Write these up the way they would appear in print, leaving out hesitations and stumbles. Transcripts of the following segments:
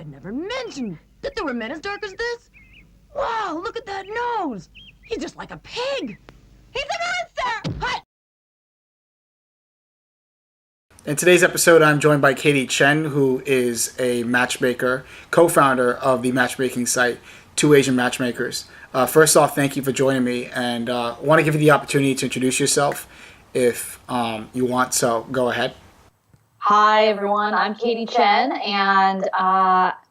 I'd never mentioned that there were men as dark as this. Wow, look at that nose. He's just like a pig. He's a monster! Hut! In today's episode, I'm joined by Katie Chen, who is a matchmaker, co-founder of the matchmaking site, Two Asian Matchmakers. First off, thank you for joining me, and want to give you the opportunity to introduce yourself if you want, so go ahead. Hi, everyone. I'm Katie Chen, and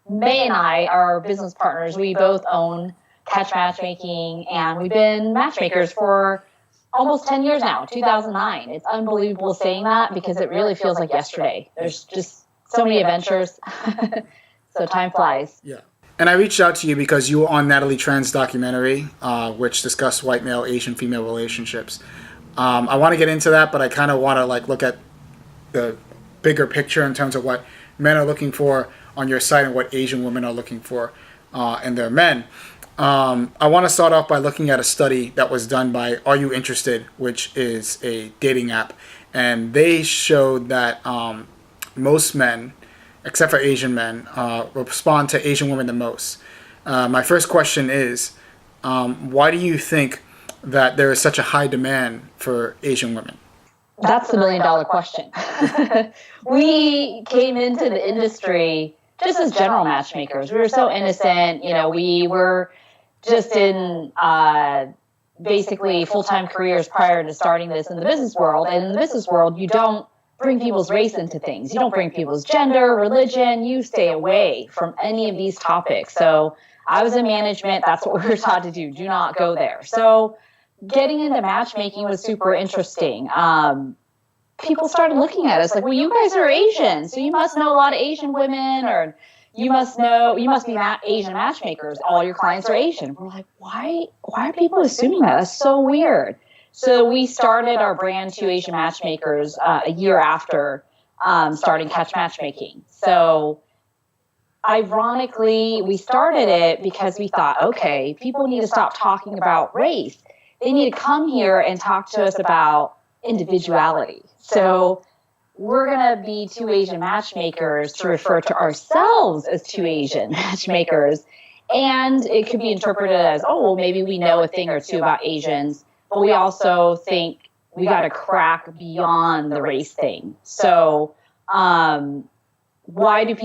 May and I are business partners. We both own Catch Matchmaking, and we've been matchmakers for almost 10 years now, 2009. It's unbelievable saying that because it really feels like yesterday. There's just so many adventures, so time flies. Yeah. And I reached out to you because you were on Natalie Tran's documentary, which discussed white male, Asian female relationships. I want to get into that, but I kind of want to look at the bigger picture in terms of what men are looking for on your site and what Asian women are looking for in their men. I want to start off by looking at a study that was done by Are You Interested, which is a dating app. And they showed that most men, except for Asian men, respond to Asian women the most. My first question is, why do you think that there is such a high demand for Asian women? That's the million-dollar question. We came into the industry just as general matchmakers. We were so innocent. We were just in basically full-time careers prior to starting this in the business world. And in the business world, you don't bring people's race into things. You don't bring people's gender, religion. You stay away from any of these topics. So I was in management. That's what we were taught to do. Do not go there. So getting into matchmaking was super interesting. People started looking at us like, well, you guys are Asian, so you must know a lot of Asian women, or you must be Asian matchmakers. All your clients are Asian. We're like, why are people assuming that? That's so weird. So we started our brand, Two Asian Matchmakers, a year after starting Catch Matchmaking. So ironically, we started it because we thought, okay, people need to stop talking about race. They need to come here and talk to us about individuality. So we're going to be Two Asian Matchmakers to refer to ourselves as Two Asian Matchmakers. And it could be interpreted as, oh, well, maybe we know a thing or two about Asians, but we also think we got to crack beyond the race thing. So why do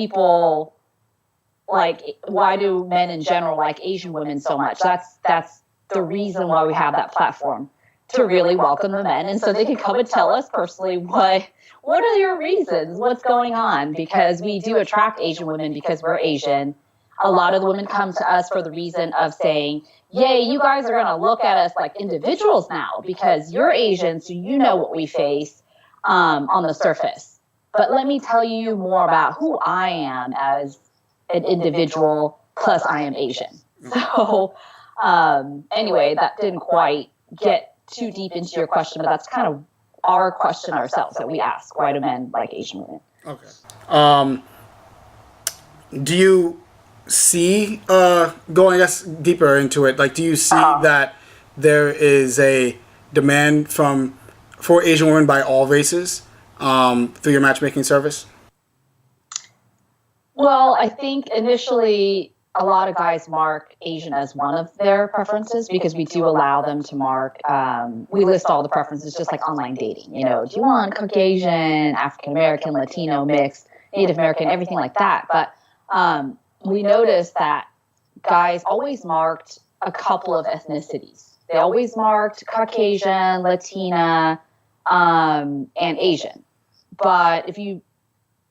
men in general like Asian women so much? That's the reason why we have that platform, to really welcome the men. And so they can come and tell us personally, what are your reasons? What's going on? Because we do attract Asian women because we're Asian. A lot of the women come to us for the reason of saying, yay, you guys are going to look at us like individuals now because you're Asian, so you know what we face on the surface. But let me tell you more about who I am as an individual, plus I am Asian. So anyway, that didn't quite get too deep into your question, but that's kind of our question ourselves that we ask. Why do men like Asian women? Okay. Do you see, going I guess deeper into it, do you see that there is a demand for Asian women by all races through your matchmaking service? Well, I think initially a lot of guys mark Asian as one of their preferences because we do allow them to mark. We list all the preferences just like online dating. Do you want Caucasian, African American, Latino, mixed, Native American, everything like that. But we noticed that guys always marked a couple of ethnicities. They always marked Caucasian, Latina, and Asian. But if you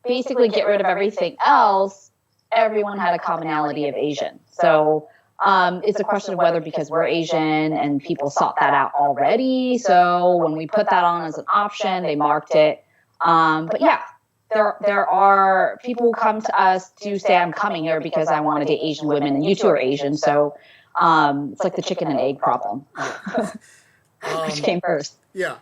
basically get rid of everything else, everyone had a commonality of Asian. So it's a question of whether because we're Asian and people sought that out already. So when we put that on as an option, they marked it. But yeah, there are people who come to us to say, I'm coming here because I want to date Asian women and you two are Asian. So it's like the chicken and egg problem. Which came first? Yeah.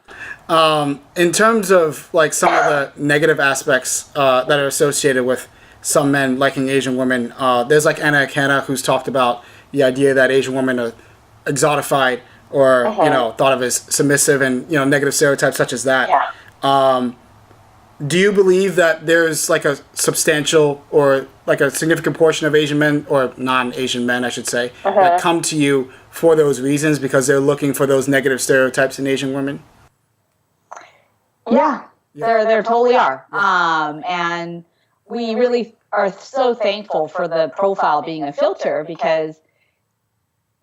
In terms of some of the negative aspects that are associated with some men liking Asian women, there's Anna Akana, who's talked about the idea that Asian women are exotified or thought of as submissive, and negative stereotypes such as that. Yeah. Do you believe that there's like a substantial or like a significant portion of Asian men, or non-Asian men, I should say, that come to you for those reasons because they're looking for those negative stereotypes in Asian women? Yeah, there totally are. And we really are so thankful for the profile being a filter, because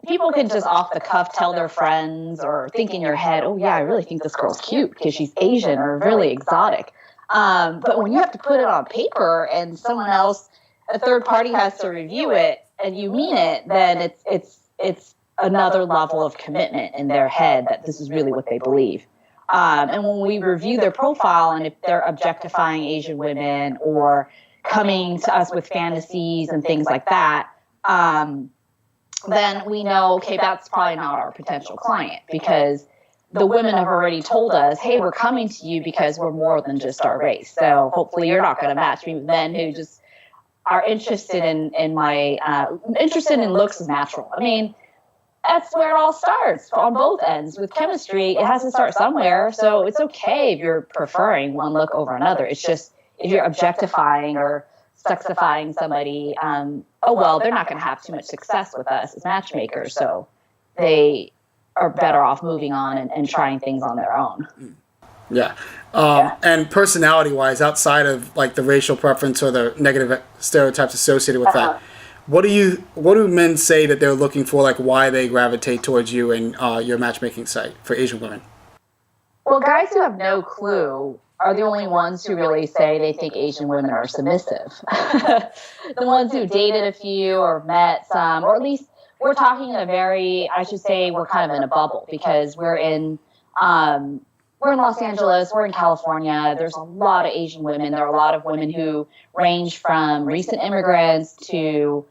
people can just off the cuff tell their friends or think in your head, oh yeah, I really think this girl's cute because she's Asian or really exotic. But when you have to put it on paper and someone else, a third party, has to review it and you mean it, then it's another level of commitment in their head that this is really what they believe. And when we review their profile, and if they're objectifying Asian women or coming to us with fantasies and things like that, then we know, okay, that's probably not our potential client, because the women have already told us, hey, we're coming to you because we're more than just our race. So hopefully you're not going to match me with men who just are interested in my interested in looks as natural. I mean, that's where it all starts on both ends. With chemistry, it has to start somewhere. So it's okay if you're preferring one look over another. It's just if you're objectifying or sexifying somebody, oh, well, they're not going to have too much success with us as matchmakers. So they are better off moving on and trying things on their own. Yeah. And personality-wise, outside of like the racial preference or the negative stereotypes associated with that, what do men say that they're looking for, like why they gravitate towards you and your matchmaking site for Asian women? Well, guys who have no clue are the only ones who really say they think Asian women are submissive. The ones who dated a few or met some, or at least we're talking in a very, I should say, we're kind of in a bubble, because we're in Los Angeles, we're in California. There's a lot of Asian women. There are a lot of women who range from recent immigrants to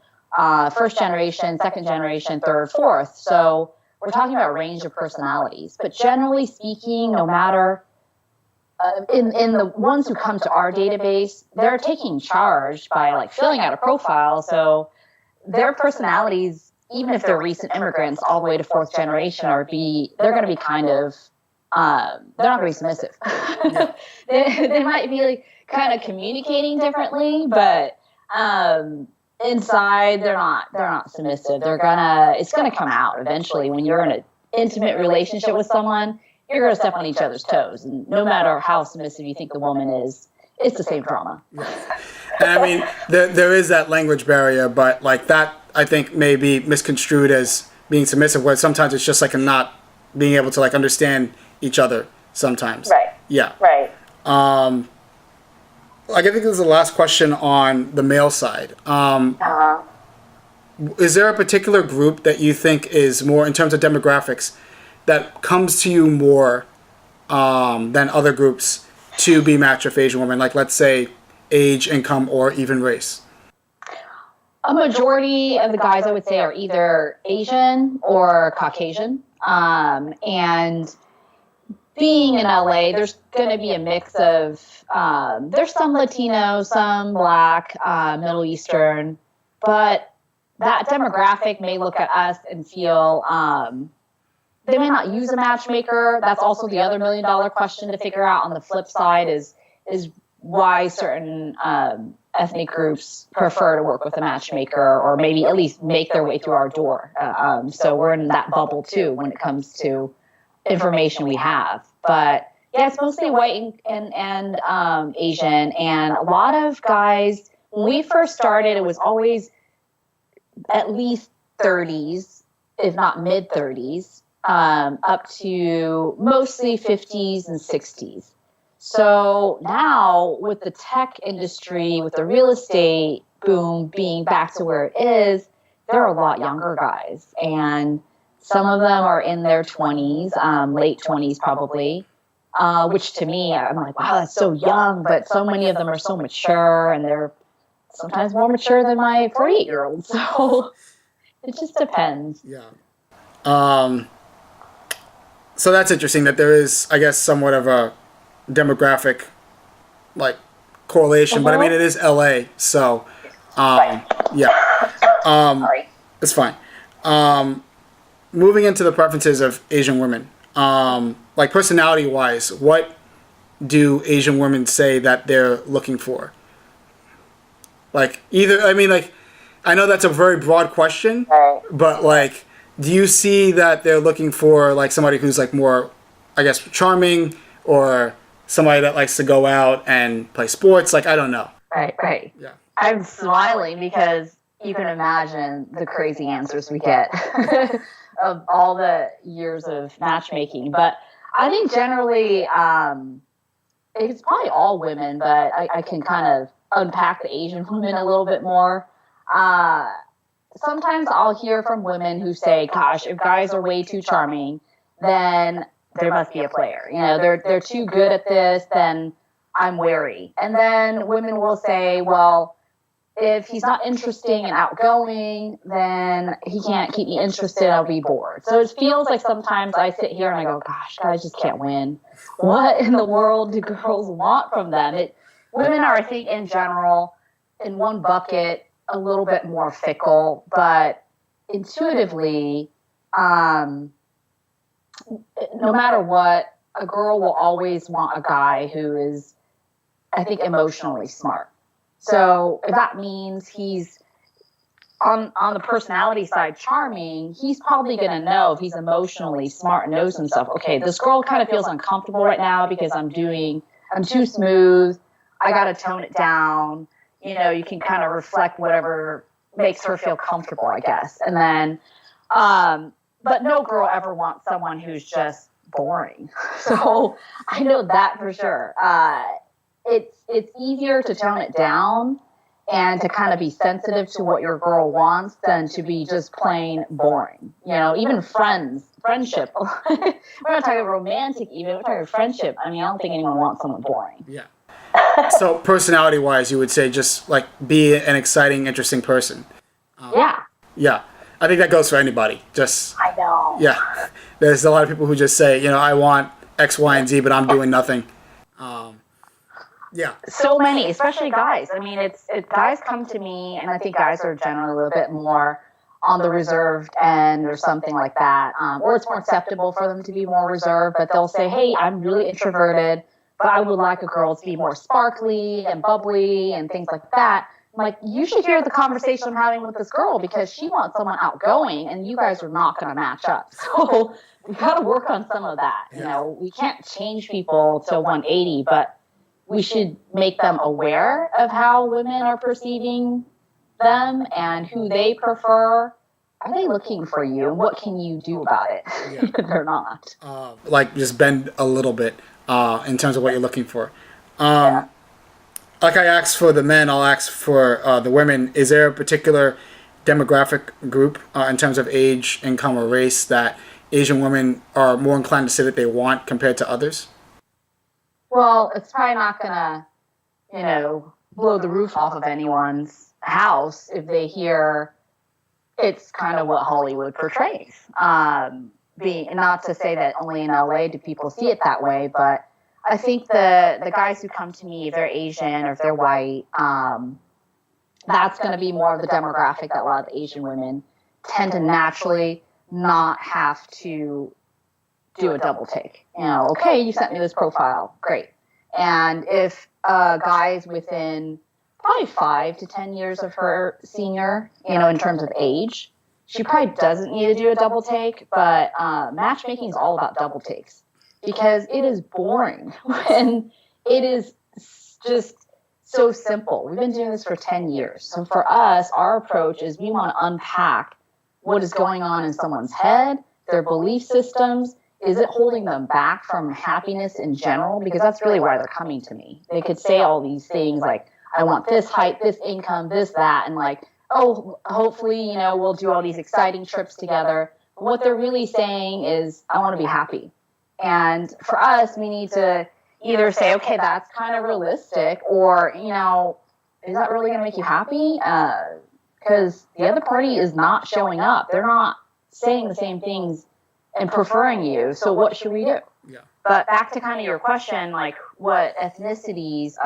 first generation, second generation, third, fourth. So we're talking about a range of personalities. But generally speaking, no matter in the ones who come to our database, they're taking charge by like filling out a profile. So their personalities, even if they're recent immigrants all the way to fourth generation, they're going to be kind of, they're not going to be submissive. they might be like kind of communicating differently, but inside they're not submissive. It's gonna come out eventually. When you're in an intimate relationship with someone, you're gonna step on each other's toes, and no matter how submissive you think the woman is, it's the same drama. And I mean, there is that language barrier, but like that, I think may be misconstrued as being submissive, where sometimes it's just like a not being able to like understand each other sometimes. Right. Yeah. Right. Like I think this is the last question on the male side. Is there a particular group that you think is more, in terms of demographics, that comes to you more than other groups to be matched with Asian women? Like, let's say age, income, or even race. A majority of the guys, I would say, are either Asian or Caucasian. And being in LA, there's going to be a mix of, there's some Latino, some Black, Middle Eastern, but that demographic may look at us and feel, they may not use a matchmaker. That's also the other $1 million question to figure out. On the flip side is why certain ethnic groups prefer to work with a matchmaker, or maybe at least make their way through our door. So we're in that bubble too when it comes to information we have. But yeah, it's mostly white and Asian. And a lot of guys, when we first started, it was always at least 30s, if not mid 30s, up to mostly 50s and 60s. So now with the tech industry, with the real estate boom being back to where it is, there are a lot younger guys. And some of them are in their 20s, late 20s probably, which to me, I'm like, wow, that's so young. But so many of them are so mature, and they're sometimes more mature than my 48-year-old. So it just depends. Yeah. So that's interesting that there is, I guess, somewhat of a demographic like correlation, but I mean, it is LA, so yeah. Sorry. It's fine. Moving into the preferences of Asian women, like personality wise, what do Asian women say that they're looking for? Like, either, I mean, like, I know that's a very broad question, but, like, do you see that they're looking for, like, somebody who's, like, more, I guess, charming, or somebody that likes to go out and play sports? Like, I don't know. Right. Yeah. I'm smiling because you can imagine the crazy answers we get of all the years of matchmaking. But I think generally, it's probably all women, but I can kind of unpack the Asian women a little bit more. Sometimes I'll hear from women who say, gosh, if guys are way too charming, then there must be a player. You know, they're too good at this, then I'm wary. And then women will say, well, if he's not interesting and outgoing, then he can't keep me interested. I'll be bored. So it feels like sometimes I sit here and I go, gosh, guys just can't win. What in the world do girls want from them? Women are, I think, in general, in one bucket, a little bit more fickle, but intuitively, no matter what, a girl will always want a guy who is, I think, emotionally smart. So if that means he's on the personality side charming, he's probably going to know if he's emotionally smart and knows himself. Okay, this girl kind of feels uncomfortable right now because I'm too smooth. I got to tone it down. You know, you can kind of reflect whatever makes her feel comfortable, I guess. And then, but no girl ever wants someone who's just boring. So I know that for sure. It's easier to tone it down and to kind of be sensitive to what your girl wants than to be just plain boring. You know, even friendship. We're not talking romantic even, we're talking friendship. I mean, I don't think anyone wants someone boring. Yeah. So personality-wise, you would say just, like, be an exciting, interesting person. Yeah. Yeah. I think that goes for anybody. Just, I know. yeah. There's a lot of people who just say, you know, I want X, Y, and Z, but I'm doing nothing. Yeah. So many, especially guys. I mean, it's guys come to me, and I think guys are generally a little bit more on the reserved end or something like that. Or it's more acceptable for them to be more reserved, but they'll say, hey, I'm really introverted, but I would like a girl to be more sparkly and bubbly and things like that. I'm like, you should hear the conversation I'm having with this girl because she wants someone outgoing, and you guys are not going to match up. So we got to work on some of that. You know, we can't change people to 180, but we should make them aware of how women are perceiving them and who they prefer. Are they looking for you? And what can you do about it if they're not? Like, just bend a little bit in terms of what you're looking for. Like I asked for the men, I'll ask for the women. Is there a particular demographic group in terms of age, income, or race that Asian women are more inclined to say that they want compared to others? Well, it's probably not going to, you know, blow the roof off of anyone's house if they hear it's kind of what Hollywood portrays. Not to say that only in LA do people see it that way, but I think the guys who come to me, if they're Asian or if they're white, that's going to be more of the demographic that a lot of Asian women tend to naturally not have to do a double take. You know, okay, you sent me this profile, great. And if a guy's within probably 5 to 10 years of her senior, you know, in terms of age, she probably doesn't need to do a double take, but matchmaking is all about double takes because it is boring when it is just so simple. We've been doing this for 10 years. So for us, our approach is we want to unpack what is going on in someone's head, their belief systems. Is it holding them back from happiness in general? Because that's really why they're coming to me. They could say all these things like, I want this height, this income, this, that, and like, oh, hopefully, you know, we'll do all these exciting trips together. But what they're really saying is, I want to be happy. And for us, we need to either say, okay, that's kind of realistic, or, you know, is that really going to make you happy? Because the other party is not showing up. They're not saying the same things and preferring you. So what should we do? Yeah. But back to kind of your question, like what ethnicities,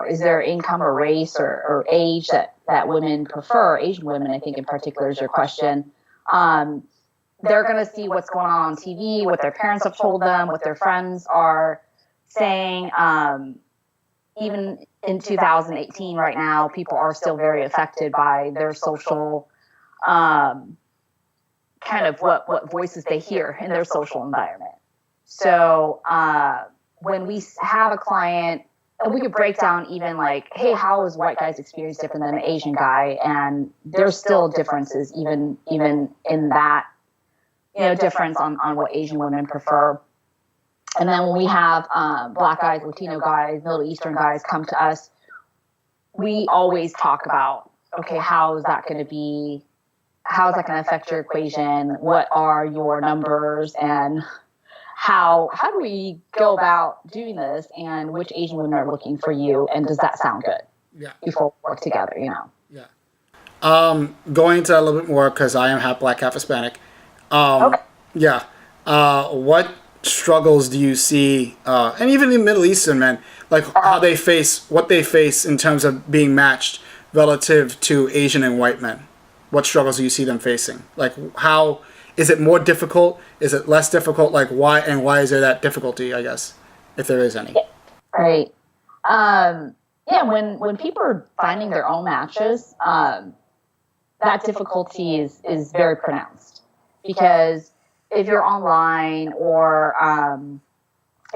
is there income or race or age that women prefer? Asian women, I think in particular is your question. They're going to see what's going on TV, what their parents have told them, what their friends are saying even in 2018 right now, people are still very affected by their social kind of what voices they hear in their social environment. So when we have a client, and we could break down even like, hey, how is white guy's experience different than an Asian guy? And there's still differences even in that, difference on what Asian women prefer. And then when we have Black guys, Latino guys, Middle Eastern guys come to us, we always talk about, okay, how is that going to affect your equation? What are your numbers? And how do we go about doing this? And which Asian women are looking for you? And does that sound good? Yeah. Before we work together, Yeah. Going into a little bit more, because I am half Black, half Hispanic. Okay. Yeah. What struggles do you see, and even in Middle Eastern men, like what they face in terms of being matched relative to Asian and white men? What struggles do you see them facing? Like, how is it more difficult? Is it less difficult? Like, why is there that difficulty, I guess, if there is any? Right. When people are finding their own matches, that difficulty is very pronounced, because if you're online or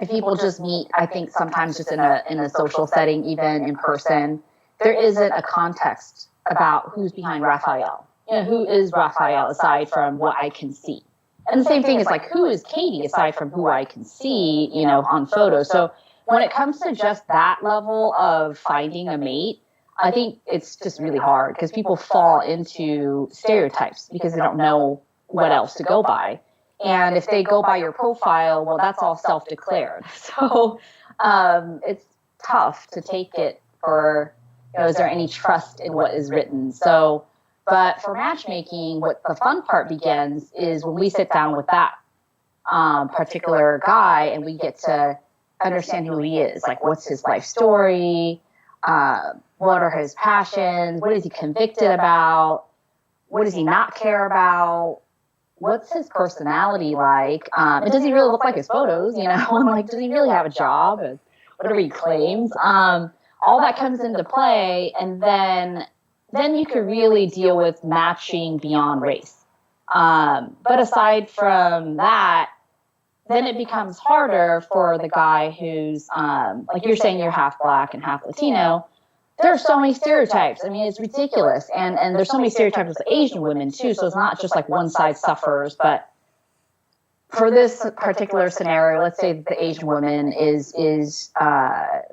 if people just meet, I think sometimes just in a social setting, even in person, there isn't a context about who's behind Raphael. Who is Raphael aside from what I can see? And the same thing is like, who is Katie aside from who I can see, on photos? So when it comes to just that level of finding a mate, I think it's just really hard because people fall into stereotypes because they don't know what else to go by. And if they go by your profile, well, that's all self-declared. So it's tough to take it for, is there any trust in what is written? So, but for matchmaking, what the fun part begins is when we sit down with that particular guy and we get to understand who he is. Like, what's his life story? What are his passions? What is he convicted about? What does he not care about? What's his personality like? And does he really look like his photos? And like, does he really have a job? And whatever he claims. All that comes into play, and then you could really deal with matching beyond race. But aside from that, then it becomes harder for the guy who's, like you're saying, you're half Black and half Latino. There are so many stereotypes. I mean, it's ridiculous. And there's so many stereotypes with Asian women, too. So it's not just like one side suffers. But for this particular scenario, let's say the Asian woman is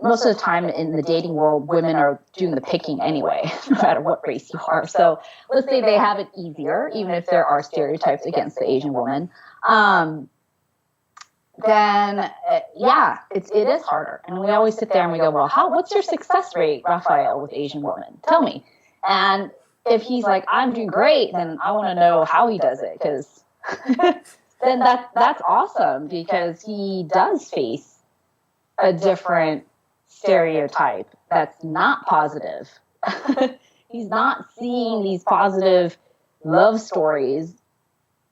most of the time in the dating world, women are doing the picking anyway, no matter what race you are. So let's say they have it easier, even if there are stereotypes against the Asian woman. Then it is harder. And we always sit there and we go, well, what's your success rate, Raphael, with Asian women? Tell me. And if he's like, I'm doing great, then I want to know how he does it, because then that's awesome, because he does face a different stereotype that's not positive. He's not seeing these positive love stories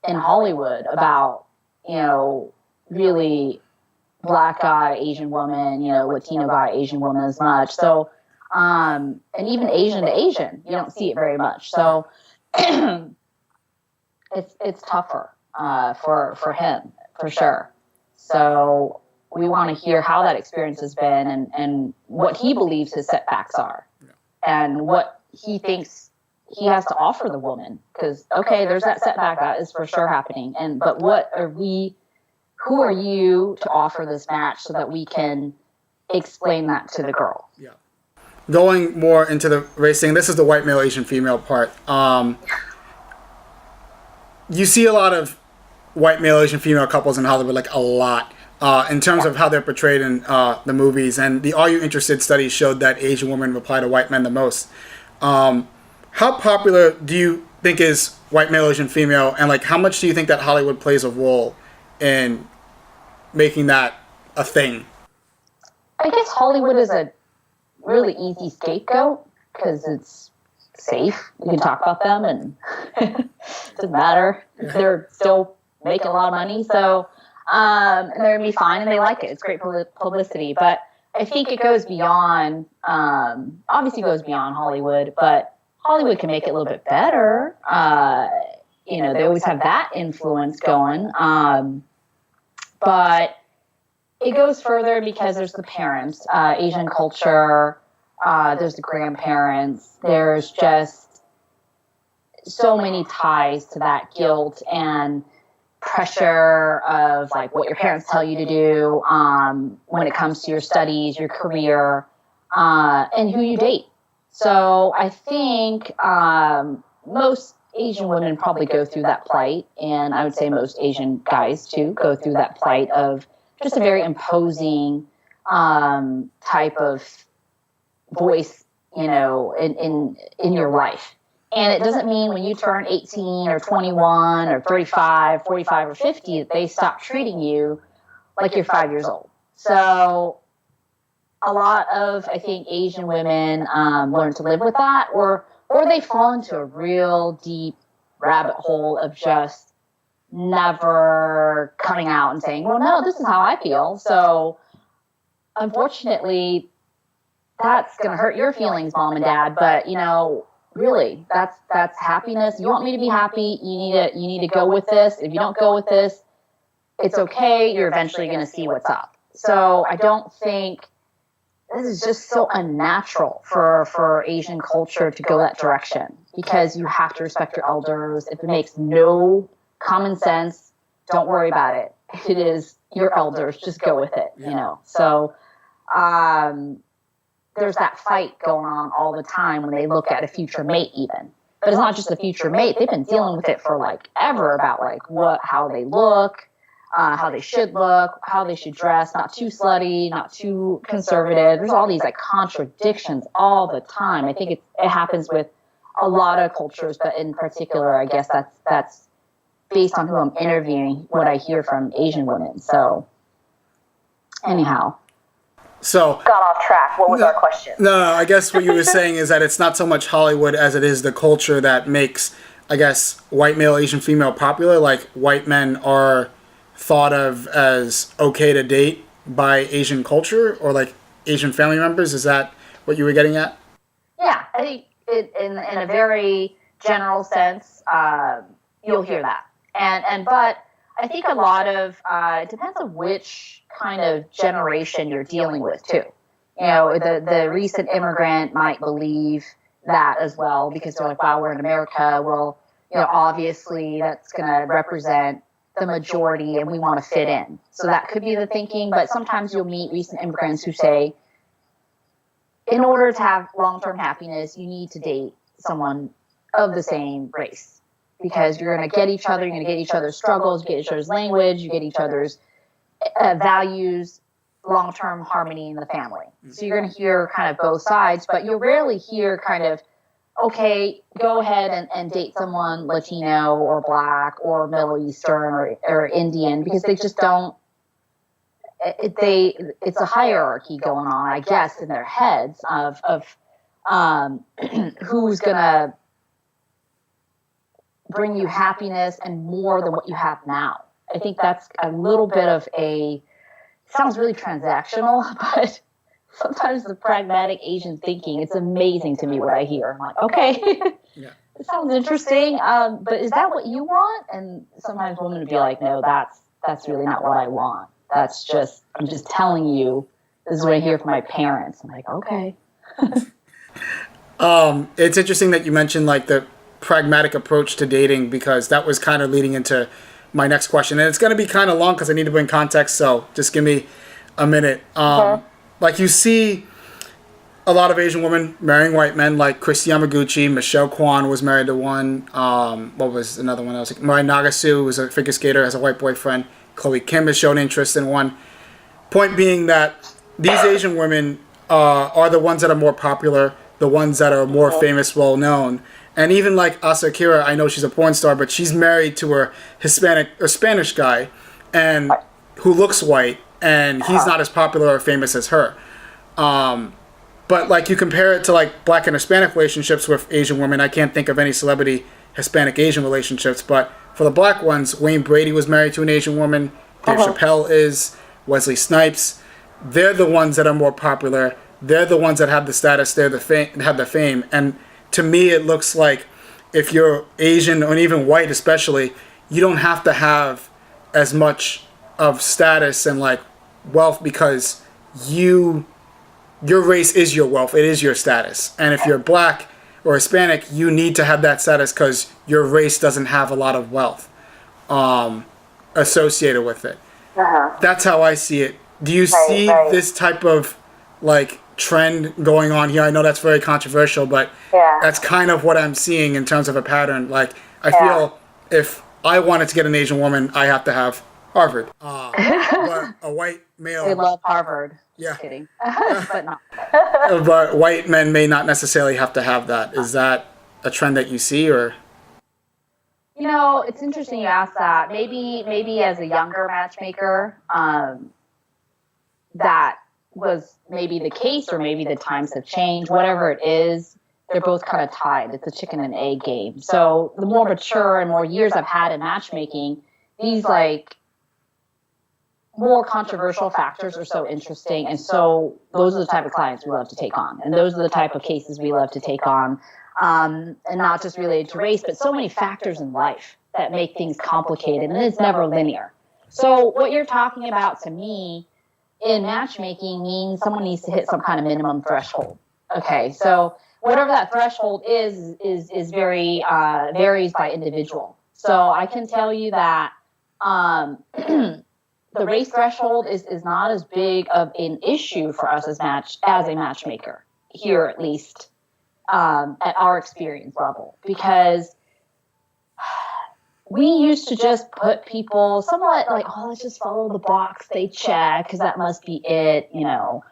in Hollywood about, really Black guy, Asian woman, Latino guy, Asian woman as much. So, and even Asian to Asian, you don't see it very much. So it's tougher for him, for sure. So we want to hear how that experience has been and what he believes his setbacks are, and what he thinks he has to offer the woman. Because, okay, there's that setback that is for sure happening. But who are you to offer this match so that we can explain that to the girl? Yeah. Going more into the racing, this is the white male, Asian female part. You see a lot of white male, Asian female couples in Hollywood, like a lot, in terms of how they're portrayed in the movies. And the Are You Interested study showed that Asian women reply to white men the most. How popular do you think is white male, Asian female? And like, how much do you think that Hollywood plays a role in making that a thing? I guess Hollywood is a really easy scapegoat because it's safe. You can talk about them and it doesn't matter. They're still making a lot of money. So And they're going to be fine, and they like it. It's great publicity. But I think it goes beyond, obviously goes beyond Hollywood, but Hollywood can make it a little bit better. You know, they always have that influence going. But it goes further because there's the parents, Asian culture, there's the grandparents, there's just so many ties to that guilt and pressure of like what your parents tell you to do when it comes to your studies, your career, and who you date. So I think most Asian women probably go through that plight, and I would say most Asian guys too go through that plight of just a very imposing type of voice, you know, in your life. And it doesn't mean when you turn 18 or 21 or 35, 45 or 50 that they stop treating you like you're 5 years old. So a lot of, I think, Asian women learn to live with that, or they fall into a real deep rabbit hole of just never coming out and saying, well, no, this is how I feel. So unfortunately, that's going to hurt your feelings, mom and dad. But, you know, really, that's happiness. You want me to be happy. You need to go with this. If you don't go with this, it's okay. You're eventually going to see what's up. So I don't think this is just so unnatural for Asian culture to go that direction, because you have to respect your elders. If it makes no common sense, don't worry about it. It is your elders. Just go with it, you know. So there's that fight going on all the time when they look at a future mate even. But it's not just a future mate. They've been dealing with it for like ever about like how they look, how they should look, how they should dress, not too slutty, not too conservative. There's all these like contradictions all the time. I think it happens with a lot of cultures, but in particular, I guess that's based on who I'm interviewing, what I hear from Asian women. So anyhow. So Got off track. What was our question? No, I guess what you were saying is that it's not so much Hollywood as it is the culture that makes, I guess, white male, Asian female popular. Like white men are thought of as okay to date by Asian culture or like Asian family members. Is that what you were getting at? Yeah, I think in a very general sense, you'll hear that. But I think a lot of it depends on which kind of generation you're dealing with too. You know, the recent immigrant might believe that as well, because they're like, wow, we're in America. Well, you know, obviously that's going to represent the majority and we want to fit in. So that could be the thinking. But sometimes you'll meet recent immigrants who say, in order to have long-term happiness, you need to date someone of the same race, because you're going to get each other, you're going to get each other's struggles, you get each other's language, you get each other's values, long-term harmony in the family. So you're going to hear kind of both sides, but you'll rarely hear kind of, okay, go ahead and date someone Latino or Black or Middle Eastern or Indian, because they just don't, it's a hierarchy going on, I guess, in their heads of who's going to bring you happiness and more than what you have now. I think that's a little bit of sounds really transactional, but sometimes the pragmatic Asian thinking, it's amazing to me what I hear. I'm like, okay, yeah. It sounds interesting, but is that what you want? And sometimes women would be like, no, that's really not what I want. I'm just telling you, this is what I hear from my parents. I'm like, okay. It's interesting that you mentioned like the pragmatic approach to dating, because that was kind of leading into my next question, and it's going to be kind of long because I need to bring context, so just give me a minute. Like you see a lot of Asian women marrying white men, like Christy Yamaguchi. Michelle Kwan was married to one. What was another one? Mirai Nagasu was a figure skater, has a white boyfriend. Chloe Kim has shown interest in one. Point being that these Asian women are the ones that are more popular, the ones that are more famous, well known. And even like Asa Akira, I know she's a porn star, but she's married to a Hispanic or Spanish guy, and who looks white, and he's not as popular or famous as her. But like you compare it to like Black and Hispanic relationships with Asian women, I can't think of any celebrity Hispanic Asian relationships, but for the Black ones, Wayne Brady was married to an Asian woman, Dave Chappelle is, Wesley Snipes. They're the ones that are more popular. They're the ones that have the status. They're have the fame. And to me, it looks like if you're Asian or even white especially, you don't have to have as much of status and like wealth because your race is your wealth. It is your status. And if you're black or Hispanic, you need to have that status because your race doesn't have a lot of wealth associated with it. That's how I see it. Do you see this type of like trend going on here? I know that's very controversial, but that's kind of what I'm seeing in terms of a pattern. Like I feel if I wanted to get an Asian woman, I have to have Harvard. But a white male. They love Harvard. Yeah. Just kidding. But not. But white men may not necessarily have to have that. Is that a trend that you see, or? You know, it's interesting you ask that. Maybe as a younger matchmaker, that was maybe the case, or maybe the times have changed. Whatever it is, they're both kind of tied. It's a chicken and egg game. So the more mature and more years I've had in matchmaking, these like more controversial factors are so interesting. And so those are the type of clients we love to take on. And those are the type of cases we love to take on. And not just related to race, but so many factors in life that make things complicated. And it's never linear. So what you're talking about to me in matchmaking means someone needs to hit some kind of minimum threshold. Okay, so whatever that threshold is very varies by individual. So I can tell you that the race threshold is not as big of an issue for us as a matchmaker here, at least at our experience level, because we used to just put people somewhat like, oh, let's just follow the box they check because that must be it, you know.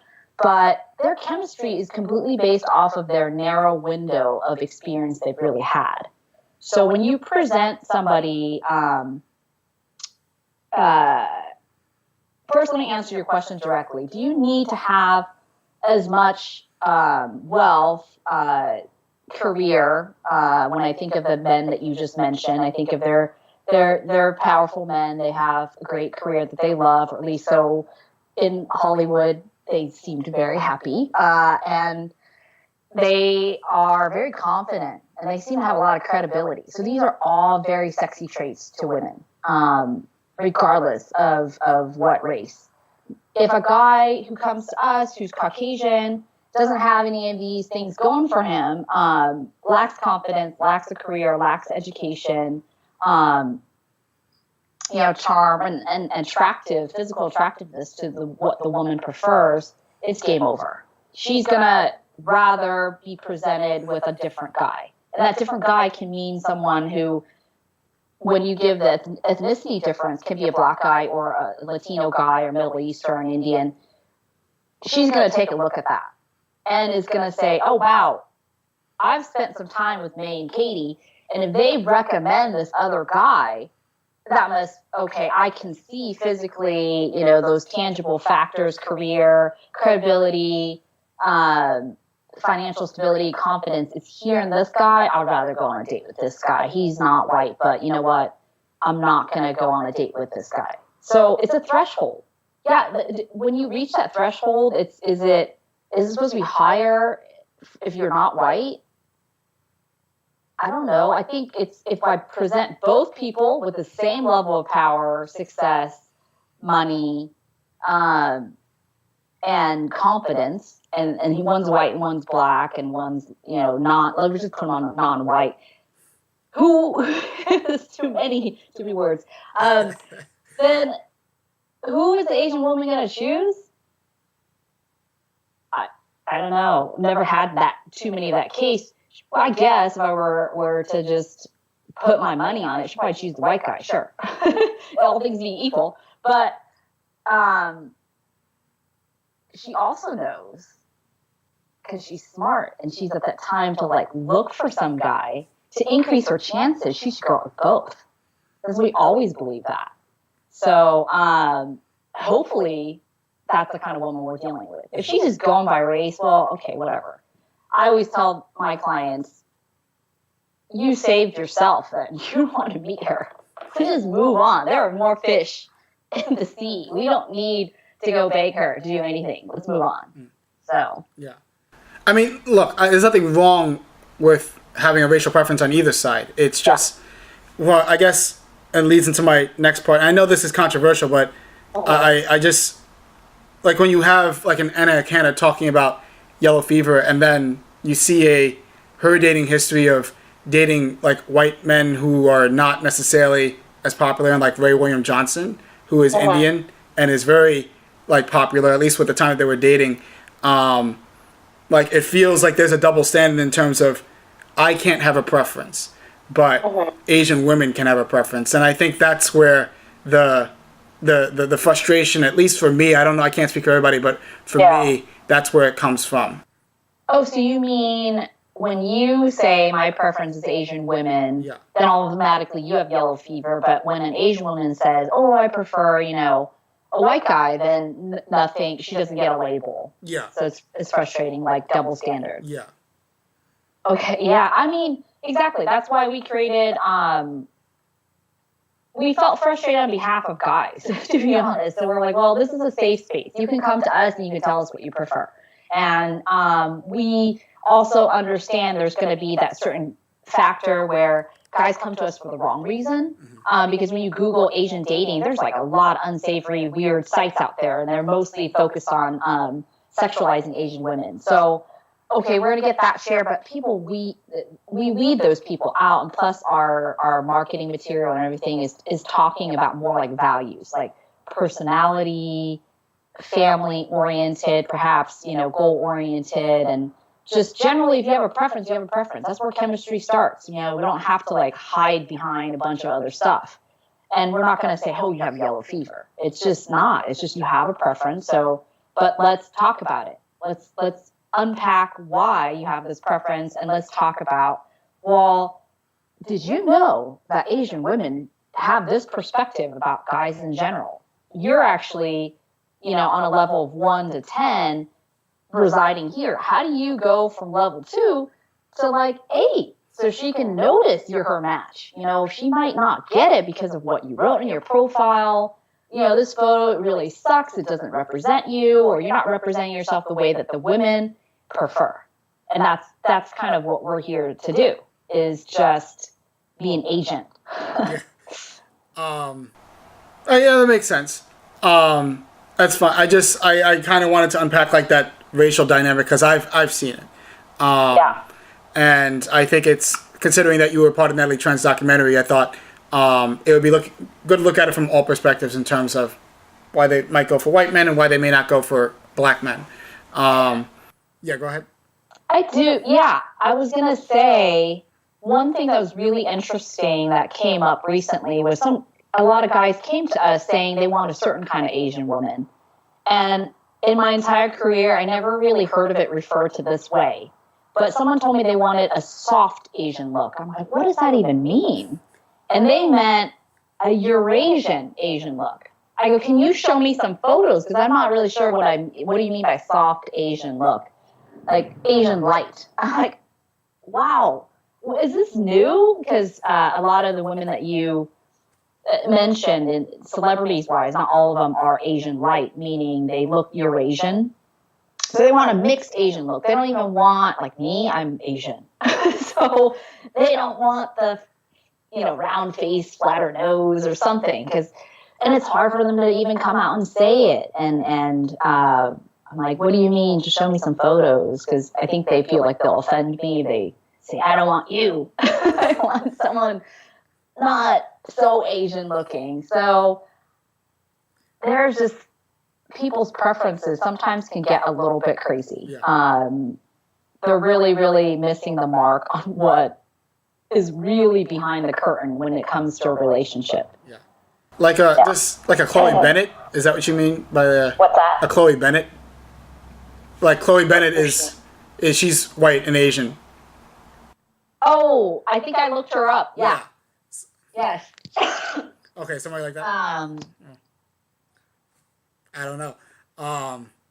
But their chemistry is completely based off of their narrow window of experience they've really had. So when you present somebody, first let me answer your question directly. Do you need to have as much wealth, career? When I think of the men that you just mentioned, I think of they're powerful men. They have a great career that they love, or at least so in Hollywood they seemed very happy, and they are very confident, and they seem to have a lot of credibility. So these are all very sexy traits to women, regardless of what race. If a guy who comes to us who's Caucasian doesn't have any of these things going for him, lacks confidence, lacks a career, lacks education, charm and physical attractiveness to what the woman prefers, it's game over. She's gonna rather be presented with a different guy. And that different guy can mean someone who, when you give the ethnicity difference, can be a black guy or a Latino guy or Middle Eastern, Indian. She's gonna take a look at that and is going to say, oh, wow, I've spent some time with May and Katie, and if they recommend this other guy, that must, okay, I can see physically, those tangible factors, career, credibility, financial stability, confidence. It's here in this guy. I'd rather go on a date with this guy. He's not white, but you know what? I'm not going to go on a date with this guy. So it's a threshold. Yeah, when you reach that threshold, is it supposed to be higher if you're not white? I don't know. I think it's if I present both people with the same level of power, success, money, and confidence, and one's white and one's black and one's, let's just put them on non-white. There's too many words. Then who is the Asian woman going to choose? I don't know. Never had too many of that case. Well, I guess if I were to just put my money on it, she'd probably choose the white guy, sure. All things being equal. But she also knows, because she's smart and she's at that time to look for some guy to increase her chances, she should go out with both. Because we always believe that. So hopefully that's the kind of woman we're dealing with. If she's just going by race, well, okay, whatever. I always tell my clients, you saved yourself then. You don't want to meet her. So just move on. There are more fish in the sea. We don't need to go beg her to do anything. Let's move on. So. Yeah. I mean, look, there's nothing wrong with having a racial preference on either side. It's just, well, I guess it leads into my next part. I know this is controversial, but I just, like when you have like an Anna Akana talking about yellow fever, and then you see her dating history of dating like white men who are not necessarily as popular, and like Ray William Johnson, who is Indian and is very like popular, at least with the time that they were dating. Like it feels like there's a double standard in terms of I can't have a preference, but Asian women can have a preference, and I think that's where the frustration, at least for me, I don't know, I can't speak for everybody, but for me, that's where it comes from. Oh, so you mean when you say my preference is Asian women, then automatically you have yellow fever, but when an Asian woman says, oh, I prefer, a white guy, then nothing, she doesn't get a label. Yeah. So it's frustrating, like double standard. Yeah. Okay, yeah. I mean, exactly. That's why we created, we felt frustrated on behalf of guys, to be honest. So we're like, well, this is a safe space. You can come to us and you can tell us what you prefer. And we also understand there's going to be that certain factor where guys come to us for the wrong reason. Because when you Google Asian dating, there's like a lot of unsavory, weird sites out there, and they're mostly focused on sexualizing Asian women. So, okay, we're going to get that share, but people, we weed those people out. And plus our marketing material and everything is talking about more like values, like personality, family oriented, perhaps, goal oriented, and just generally, if you have a preference, you have a preference. That's where chemistry starts. We don't have to like hide behind a bunch of other stuff. And we're not going to say, oh, you have yellow fever. It's just not. It's just you have a preference. So, but let's talk about it. Let's unpack why you have this preference, and let's talk about, well, did you know that Asian women have this perspective about guys in general? You're actually, on a level of 1 to 10 residing here. How do you go from level 2 to like 8 so she can notice you're her match? She might not get it because of what you wrote in your profile. This photo really sucks. It doesn't represent you, or you're not representing yourself the way that the women prefer. And that's kind of what we're here to do, is just be an agent. Oh, yeah, that makes sense. That's fine. I kind of wanted to unpack like that racial dynamic because I've seen it. And I think it's, considering that you were part of Natalie Tran's documentary, I thought it would be good to look at it from all perspectives in terms of why they might go for white men and why they may not go for black men. Yeah, go ahead. I do. Yeah, I was going to say one thing that was really interesting that came up recently was a lot of guys came to us saying they want a certain kind of Asian woman. And in my entire career, I never really heard of it referred to this way. But someone told me they wanted a soft Asian look. I'm like, what does that even mean? And they meant a Eurasian Asian look. I go, can you show me some photos? Because I'm not really sure what do you mean by soft Asian look? Like Asian light. I'm like, wow, is this new? Because a lot of the women that you mentioned, in celebrities-wise, not all of them are Asian light, meaning they look Eurasian. So they want a mixed Asian look. They don't even want, like me, I'm Asian. So they don't want the, round face, flatter nose or something. And it's hard for them to even come out and say it. And I'm like, what do you mean? Just show me some photos. Because I think they feel like they'll offend me. They say, I don't want you. I want someone not so Asian looking. So there's just, people's preferences sometimes can get a little bit crazy. Yeah. They're really, really missing the mark on what is really behind the curtain when it comes to a relationship. Yeah. Just like a Chloe Bennett? Is that what you mean by What's that? A Chloe Bennett? Like Chloe Bennett is she's white and Asian. Oh, I think I looked her up. Yeah. Yes. Okay, somebody like that? I don't know.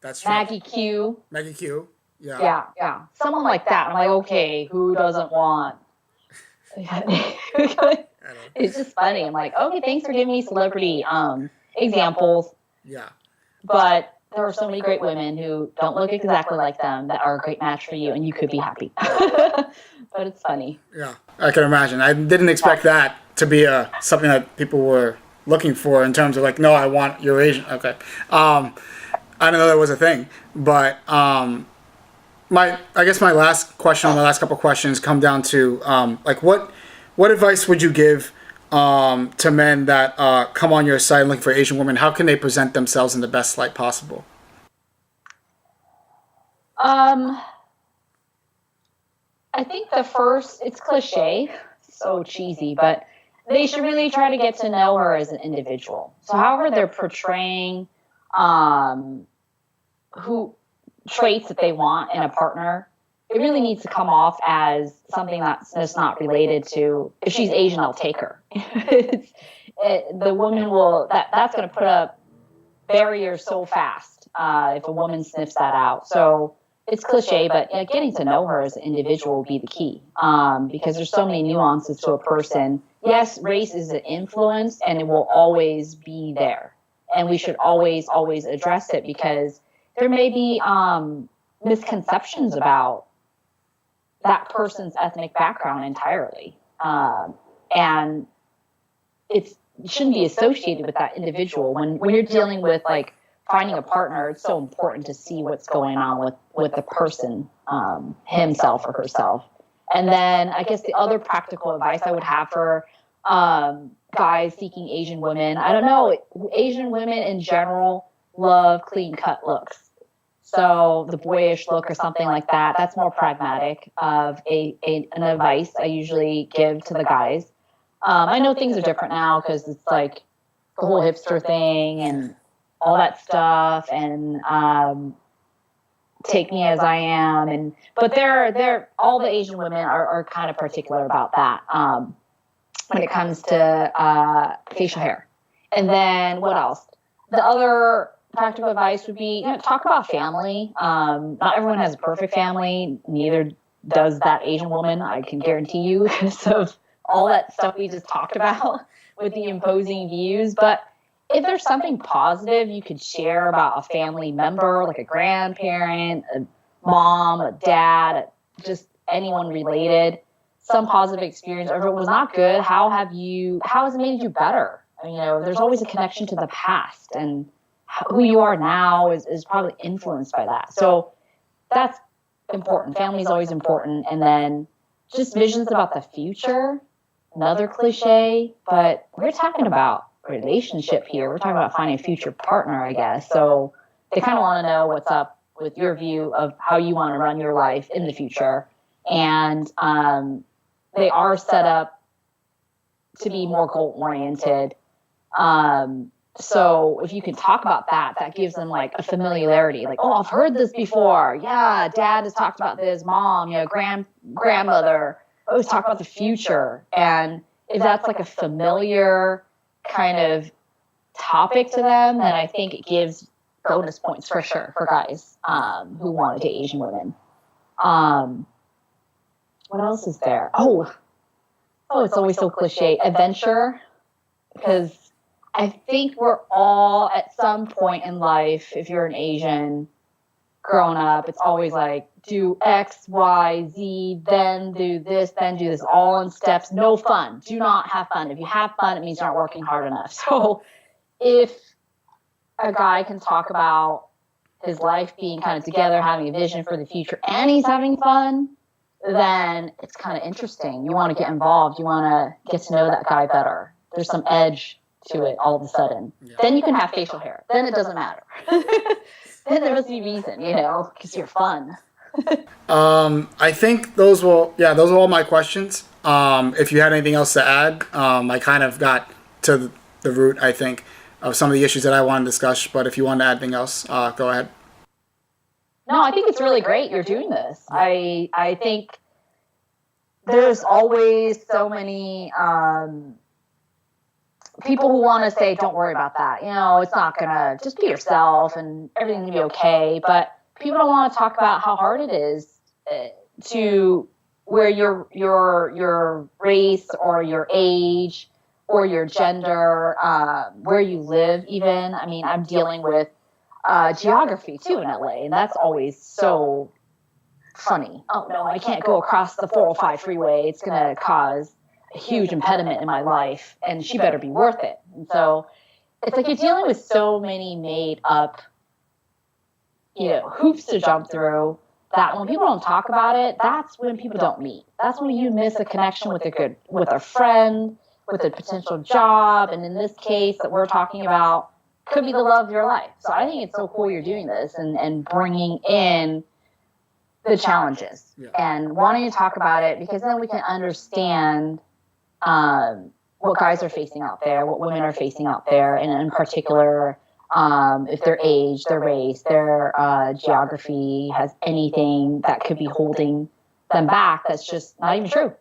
That's true. Maggie Q. Maggie Q. Yeah. Yeah. Someone like that. I'm like, okay, who doesn't want? It's just funny. I'm like, okay, thanks for giving me celebrity examples. Yeah. But there are so many great women who don't look exactly like them that are a great match for you, and you could be happy. But it's funny. Yeah, I can imagine. I didn't expect that to be something that people were looking for in terms of like, no, I want Eurasian. Okay. I didn't know that was a thing. But I guess my last question, my last couple questions come down to like what advice would you give to men that come on your site looking for Asian women? How can they present themselves in the best light possible? I think the first, it's cliche, so cheesy, but they should really try to get to know her as an individual. So however they're portraying who traits that they want in a partner, it really needs to come off as something that's just not related to, if she's Asian, I'll take her. The woman will, that's going to put up barriers so fast if a woman sniffs that out. So it's cliche, but getting to know her as an individual will be the key, because there's so many nuances to a person. Yes, race is an influence, and it will always be there. And we should always, always address it, because there may be misconceptions about that person's ethnic background entirely. And it shouldn't be associated with that individual. When you're dealing with like finding a partner, it's so important to see what's going on with the person, himself or herself. And then I guess the other practical advice I would have for guys seeking Asian women, I don't know, Asian women in general love clean cut looks. So the boyish look or something like that, that's more pragmatic of an advice I usually give to the guys. I know things are different now because it's like the whole hipster thing and all that stuff, and take me as I am, but they're all the Asian women are kind of particular about that when it comes to facial hair. And then what else? The other practical advice would be, talk about family. Not everyone has a perfect family. Neither does that Asian woman, I can guarantee you, because of all that stuff we just talked about with the imposing views. But if there's something positive you could share about a family member, like a grandparent, a mom, a dad, just anyone related, some positive experience, or if it was not good, how has it made you better? There's always a connection to the past, and who you are now is probably influenced by that. So that's important. Family is always important. And then just visions about the future, another cliche, but we're talking about relationship here. We're talking about finding a future partner, I guess. So they kind of want to know what's up with your view of how you want to run your life in the future. And they are set up to be more goal-oriented. So if you can talk about that, that gives them like a familiarity. Like, oh, I've heard this before. Yeah, dad has talked about this. Mom, grandmother always talk about the future. And if that's like a familiar kind of topic to them, then I think it gives bonus points for sure for guys who want to date Asian women. What else is there? Oh, it's always so cliche. Adventure, because I think we're all at some point in life, if you're an Asian growing up, it's always like do X, Y, Z, then do this, all in steps. No fun. Do not have fun. If you have fun, it means you're not working hard enough. So if a guy can talk about his life being kind of together, having a vision for the future, and he's having fun, then it's kind of interesting. You want to get involved. You want to get to know that guy better. There's some edge to it all of a sudden. Yeah. Then you can have facial hair. Then it doesn't matter. Then there must be reason, because you're fun. I think those were all my questions. If you had anything else to add, I kind of got to the root, I think, of some of the issues that I wanted to discuss. But if you want to add anything else, go ahead. No, I think it's really great you're doing this. I think there's always so many people who want to say, don't worry about that. It's not going to, just be yourself and everything will be okay. But people don't want to talk about how hard it is to where your race or your age or your gender, where you live even. I mean, I'm dealing with geography too in LA, and that's always so funny. Oh no, I can't go across the 405 freeway. It's going to cause a huge impediment in my life, and she better be worth it. And so it's like you're dealing with so many made up, hoops to jump through, that when people don't talk about it, that's when people don't meet. That's when you miss a connection with a friend, with a potential job, and in this case that we're talking about, could be the love of your life. So I think it's so cool you're doing this and bringing in the challenges and wanting to talk about it, because then we can understand what guys are facing out there, what women are facing out there, and in particular, if their age, their race, their geography has anything that could be holding them back that's just not even true.